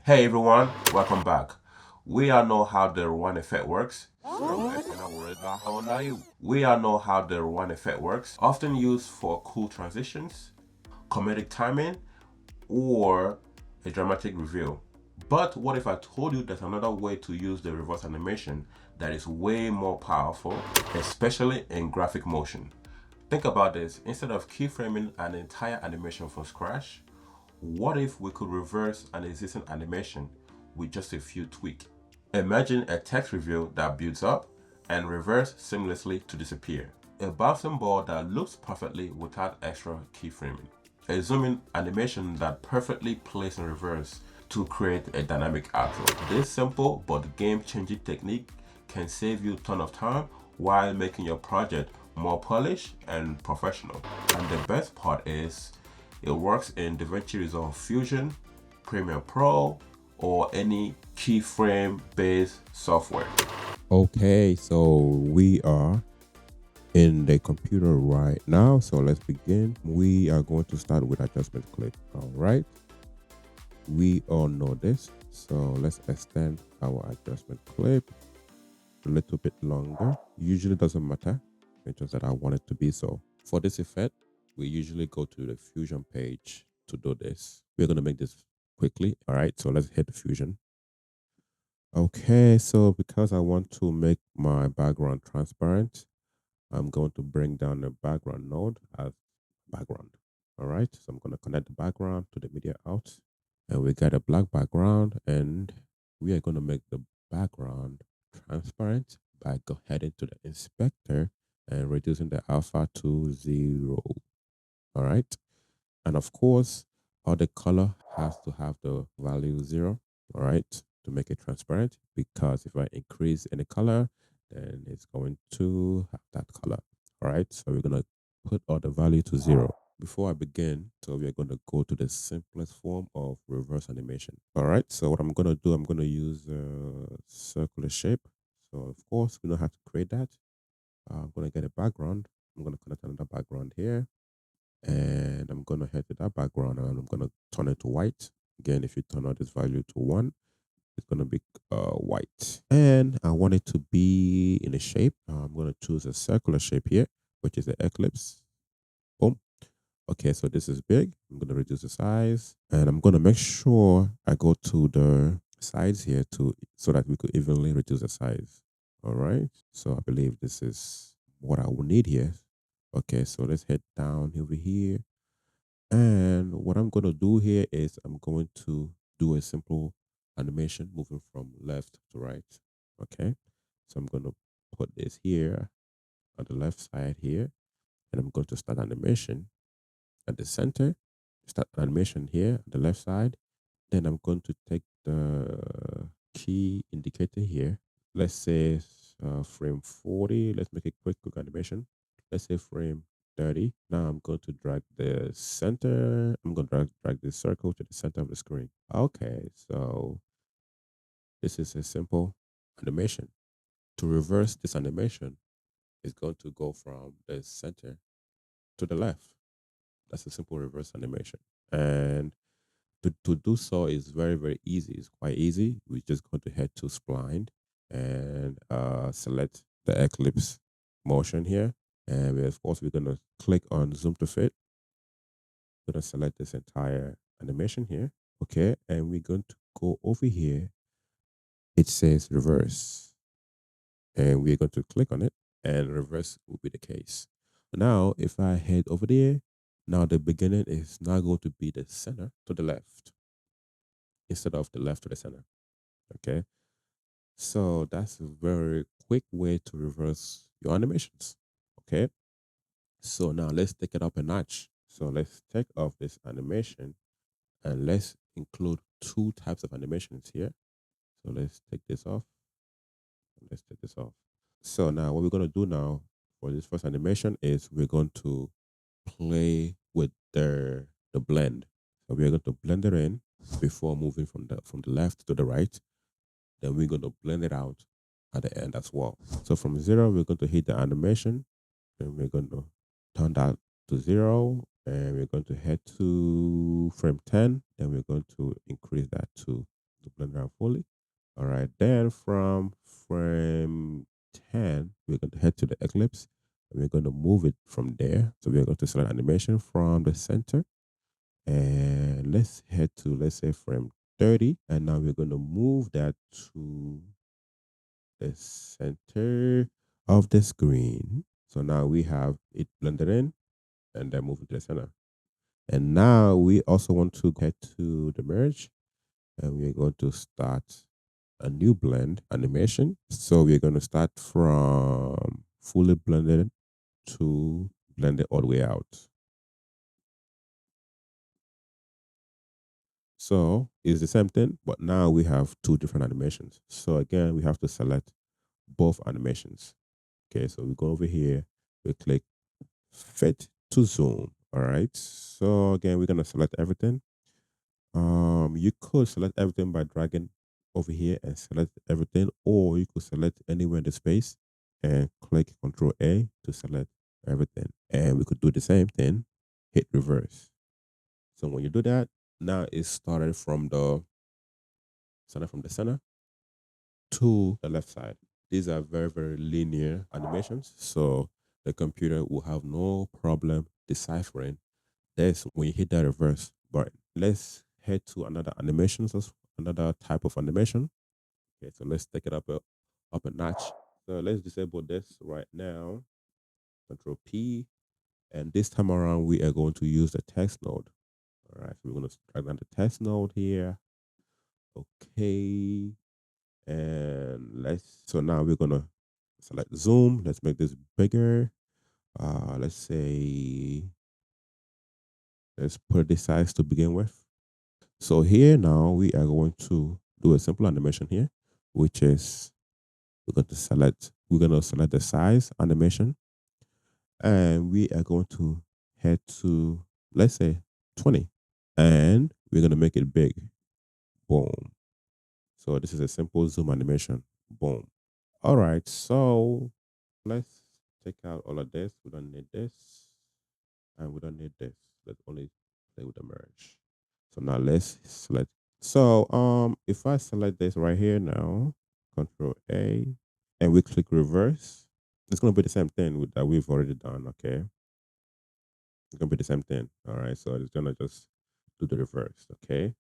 Hey everyone, welcome back. We all know how the one effect works. We all know how the one effect works, often used for cool transitions, comedic timing, or a dramatic reveal. But what if I told you there's another way to use the reverse animation that is way more powerful, especially in graphic motion? Think about this. Instead of keyframing an entire animation from scratch, what if we could reverse an existing animation with just a few tweaks? Imagine a text reveal that builds up and reverse seamlessly to disappear. A bouncing ball that looks perfectly without extra keyframing. A zoom-in animation that perfectly plays in reverse to create a dynamic outro. This simple but game-changing technique can save you a ton of time while making your project more polished and professional. And the best part is it works in DaVinci Resolve Fusion, Premiere Pro, or any keyframe based software. Okay, so we are in the computer right now. So let's begin. We are going to start with adjustment clip. All right. We all know this. So let's extend our adjustment clip a little bit longer. Usually doesn't matter. It's just that I want it to be so. For this effect, we usually go to the Fusion page to do this. We're going to make this quickly. All right. So let's hit the Fusion. Okay, so because I want to make my background transparent, I'm going to bring down the background node as background. All right, so I'm going to connect the background to the media out, and we get a black background, and we are going to make the background transparent by heading to the inspector and reducing the alpha to 0. All right, and of course, all the color has to have the value 0. All right, to make it transparent, because if I increase any color, then it's going to have that color. All right, so we're going to put all the value to 0. Before I begin, so we're going to go to the simplest form of reverse animation. All right, so what I'm going to do, I'm going to use a circular shape. So of course, we know how to create that. I'm going to get a background. I'm going to connect another background here, and I'm going to head to that background, and I'm going to turn it to white. Again, if you turn out this value to 1, it's going to be white. And I want it to be in a shape. I'm going to choose a circular shape here, which is the eclipse. Boom. Okay, so this is big. I'm going to reduce the size, and I'm going to make sure I go to the sides here to so that we could evenly reduce the size. All right. So I believe this is what I will need here. Okay, so let's head down over here. And what I'm going to do here is I'm going to do a simple animation moving from left to right. Okay. So I'm going to put this here on the left side here. And I'm going to start animation at the center. Start animation here on the left side. Then I'm going to take the key indicator here. Let's say frame 40. Let's make a quick animation. Let's say frame 30. Now I'm going to drag the center. I'm going to drag this circle to the center of the screen. Okay, so this is a simple animation. To reverse this animation, it's going to go from the center to the left. That's a simple reverse animation. And to do so is very easy. It's quite easy. We're just going to head to spline and select the eclipse motion here. And of course, we're going to click on zoom to fit. We're going to select this entire animation here. Okay. And we're going to go over here. It says reverse. And we're going to click on it, and reverse will be the case. Now, if I head over there, now the beginning is now going to be the center to the left instead of the left to the center. Okay. So that's a very quick way to reverse your animations. Okay. So now let's take it up a notch. So let's take off this animation, and let's include two types of animations here. So let's take this off. And let's take this off. So now what we're going to do now for this first animation is we're going to play with the blend. So we're going to blend it in before moving from the left to the right. Then we're going to blend it out at the end as well. So from 0, we're going to hit the animation, and we're going to turn that to 0, and we're going to head to frame 10. Then we're going to increase that to blend it out fully. All right, then from frame 10, we're going to head to the eclipse and we're going to move it from there. So we're going to select animation from the center and let's head to, let's say, frame 30. And now we're going to move that to the center of the screen. So now we have it blended in and then move it to the center. And now we also want to head to the merge and we're going to start a new blend animation. So we're going to start from fully blended to blended all the way out. So it's the same thing, but now we have two different animations. So again, we have to select both animations. Okay, so we go over here, we click fit to zoom. All right. So again, we're gonna select everything. You could select everything by dragging over here and select everything, or you could select anywhere in the space and click Control A to select everything. And we could do the same thing, hit reverse. So when you do that, now it's started from the center to the left side. These are very, very linear animations. So the computer will have no problem deciphering this when you hit that reverse button. Let's head to another animation, so another type of animation. Okay, so let's take it up a notch. So let's disable this right now. Control P. And this time around, we are going to use the text node. All right, so we're going to drag down the text node here. Okay. And so now we're going to select zoom. Let's make this bigger. Let's say, let's put this size to begin with. So here now we are going to do a simple animation here, which is we're going to select the size animation and we are going to head to, let's say, 20 and we're going to make it big. Boom. So this is a simple zoom animation. Boom. All right. So let's take out all of this. We don't need this and we don't need this. Let's only play with the merge. So now let's select. So if I select this right here now, Control A, and we click reverse, it's gonna be the same thing that we've already done. Okay, it's gonna be the same thing. All right, so it's gonna just do the reverse. Okay,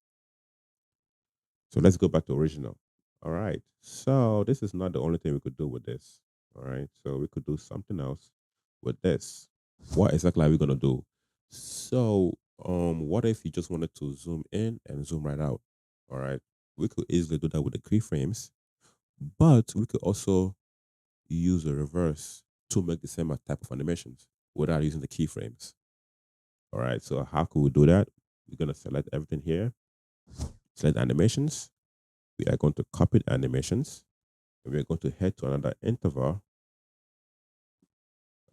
so let's go back to original. All right, so this is not the only thing we could do with this. All right, so we could do something else with this. What exactly are we gonna do? So what if you just wanted to zoom in and zoom right out? All right, we could easily do that with the keyframes, but we could also use a reverse to make the same type of animations without using the keyframes. All right, so how could we do that? We're gonna select everything here, select animations. We are going to copy the animations, and we're going to head to another interval.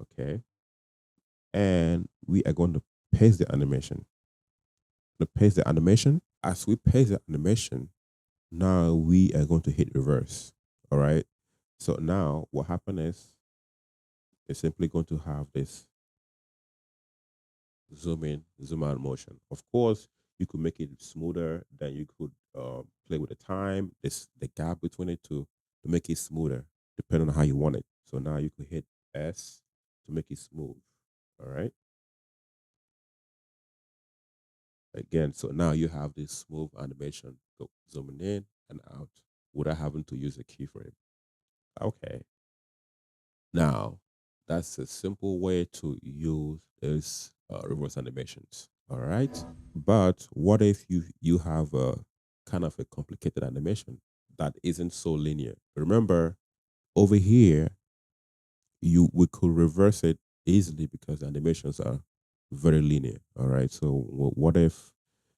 Okay, and we are going to paste the animation. To paste the animation, as we paste the animation, now we are going to hit reverse. All right. So now what happened is it's simply going to have this zoom in, zoom out motion. Of course, you could make it smoother. Then you could play with the time, the gap between it to make it smoother, depending on how you want it. So now you could hit S to make it smooth. All right. Again, so now you have this smooth animation go zooming in and out without having to use a keyframe. Okay. Now, that's a simple way to use this reverse animations. All right. But what if you have a kind of a complicated animation that isn't so linear? Remember, over here, we could reverse it easily because the animations are very linear. All right. So what if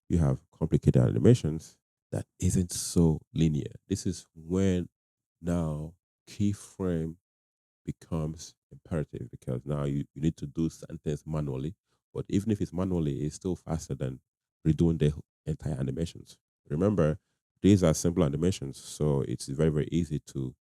you have complicated animations that isn't so linear? This is when now keyframe becomes imperative because now you need to do certain things manually. But even if it's manually, it's still faster than redoing the entire animations. Remember, these are simple animations, so it's very, very easy to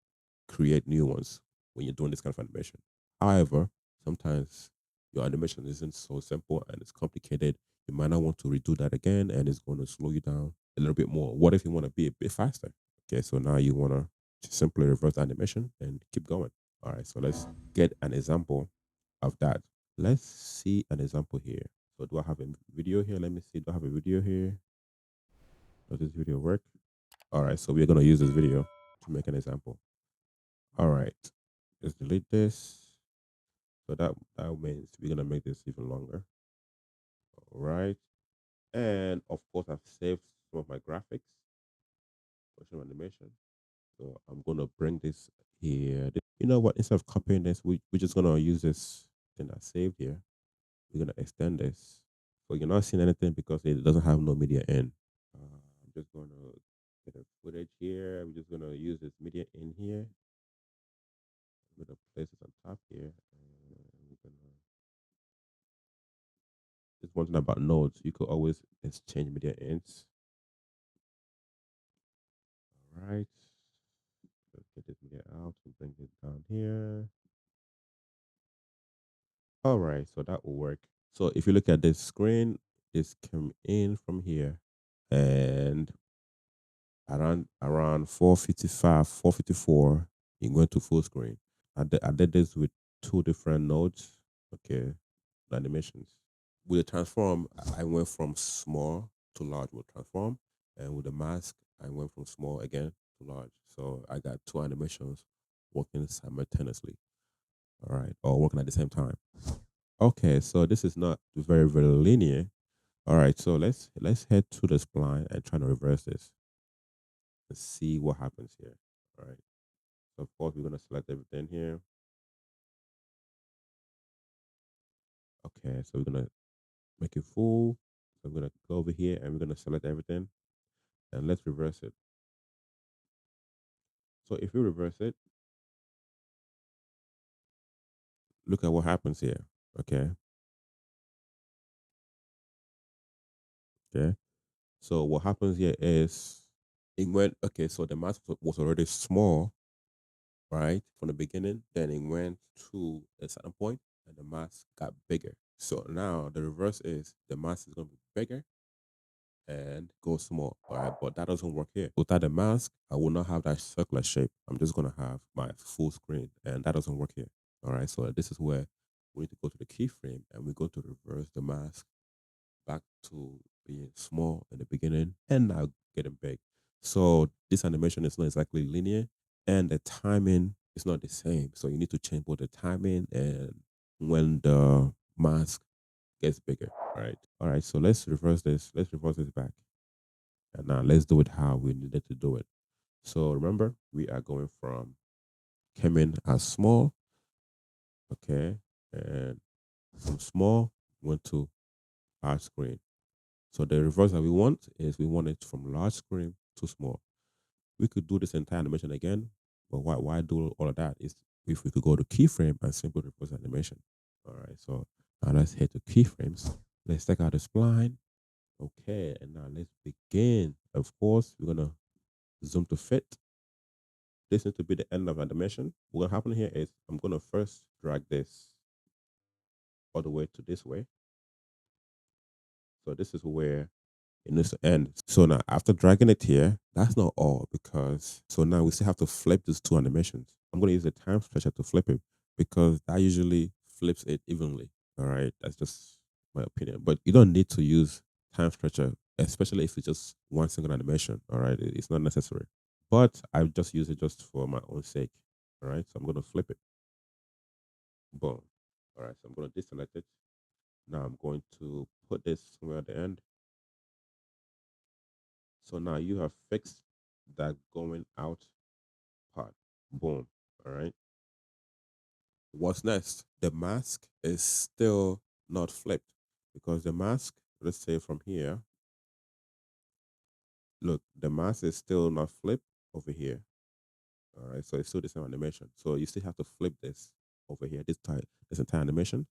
create new ones when you're doing this kind of animation. However, sometimes your animation isn't so simple and it's complicated. You might not want to redo that again, and it's going to slow you down a little bit more? What if you want to be a bit faster? Okay, so now you want to simply reverse the animation and keep going. All right, so let's get an example of that. Let's see an example here. So do I have a video here? Let me see. Do I have a video here? Does this video work? All right, so we're going to use this video to make an example. All right, let's delete this. So that means we're going to make this even longer. All right. And of course, I've saved some of my graphics for some animation. So I'm going to bring this here. You know what? Instead of copying this, we're just going to use this thing I saved here. We're going to extend this. So you're not seeing anything because it doesn't have no media in. I'm just going to get a footage here. We're just going to use this media in here. I'm going to place it on top here. And we're going to, just one thing about nodes, you could always exchange media ins. All right. Let's get this media out and bring it down here. All right, so that will work. So if you look at this screen, this came in from here, and around 455, 454, it went to full screen. I did this with two different nodes. Okay, the animations. With the transform, I went from small to large with transform, and with the mask, I went from small again to large. So I got two animations working simultaneously. All right, or working at the same time. Okay, so this is not very linear. All right, so let's head to the spline and try to reverse this and see what happens here. All right. So of course we're gonna select everything here. Okay, so we're gonna make it full. So I'm gonna go over here and we're gonna select everything and let's reverse it. So if we reverse it, look at what happens here. Okay. Okay. So what happens here is it went okay, so the mask was already small, right, from the beginning. Then it went to a certain point and the mask got bigger. So now the reverse is the mask is going to be bigger and go small. All right, but that doesn't work here. Without the mask, I will not have that circular shape. I'm just going to have my full screen, and that doesn't work here. All right, so this is where we need to go to the keyframe and we're going to reverse the mask back to being small in the beginning and now getting big. So this animation is not exactly linear and the timing is not the same. So you need to change both the timing and when the mask gets bigger. Right. All right. So let's reverse this. Let's reverse this back. And now let's do it how we needed to do it. So remember, we are going from came in as small, okay, and from small went to large screen. So the reverse that we want is we want it from large screen to small. We could do this entire animation again, but why do all of that? Is if we could go to keyframe and simply reverse animation. All right, so now let's head to keyframes. Let's take out the spline. Okay, and now let's begin. Of course, we're gonna zoom to fit. This needs to be the end of animation. What will happen here is I'm gonna first drag this all the way to this way. So this is where it needs to end. So now after dragging it here, that's not all because so now we still have to flip these two animations. I'm gonna use the time stretcher to flip it because that usually flips it evenly. All right, that's just my opinion. But you don't need to use time stretcher, especially if it's just one single animation. All right, it's not necessary. But I just use it just for my own sake. All right, so I'm gonna flip it. Boom. All right, so I'm gonna deselect it. Now I'm going to put this somewhere at the end. So now you have fixed that going out part. Boom. All right. What's next? The mask is still not flipped because the mask, let's say from here, look, the mask is still not flipped over here. All right. So it's still the same animation. So you still have to flip this over here, this entire animation,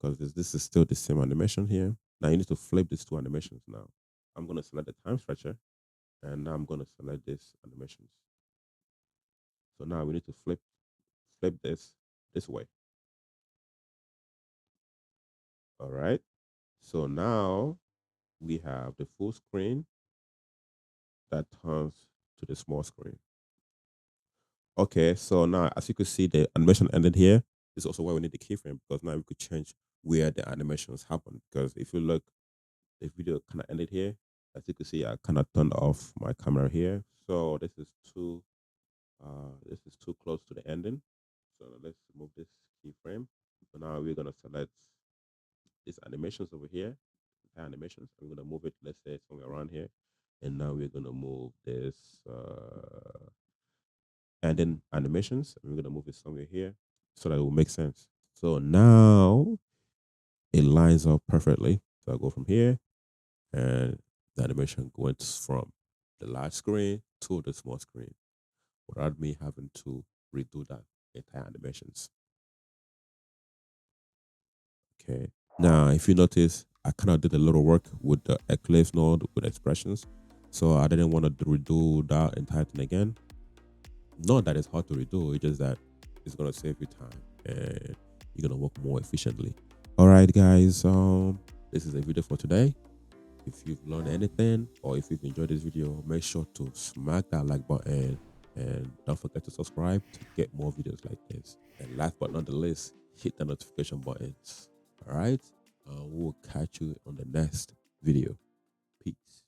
because this is still the same animation here. Now you need to flip these two animations now. I'm going to select the time stretcher and now I'm going to select this animations. So now we need to flip this way. All right. So now we have the full screen that turns to the small screen. Okay, so now as you can see, the animation ended here. This is also why we need the keyframe, because now we could change where the animations happen. Because if you look, the video kind of ended here. As you can see, I kind of turned off my camera here. So this is too close to the ending. So let's move this keyframe. So now we're gonna select these animations over here, animations. I'm gonna move it, let's say somewhere around here. And now we're gonna move this ending animations. And we're gonna move it somewhere here so that it will make sense. So now it lines up perfectly. So I go from here and the animation went from the large screen to the small screen without me having to redo that entire animations. Okay. Now, if you notice, I kind of did a little work with the Eclipse node with expressions. So I didn't want to redo that entire thing again. Not that it's hard to redo, it's just that it's gonna save you time and you're gonna work more efficiently. All right, guys. This is a video for today. If you've learned anything or if you've enjoyed this video, make sure to smack that like button and don't forget to subscribe to get more videos like this. And last but not the least, hit the notification buttons. All right. We'll catch you on the next video. Peace.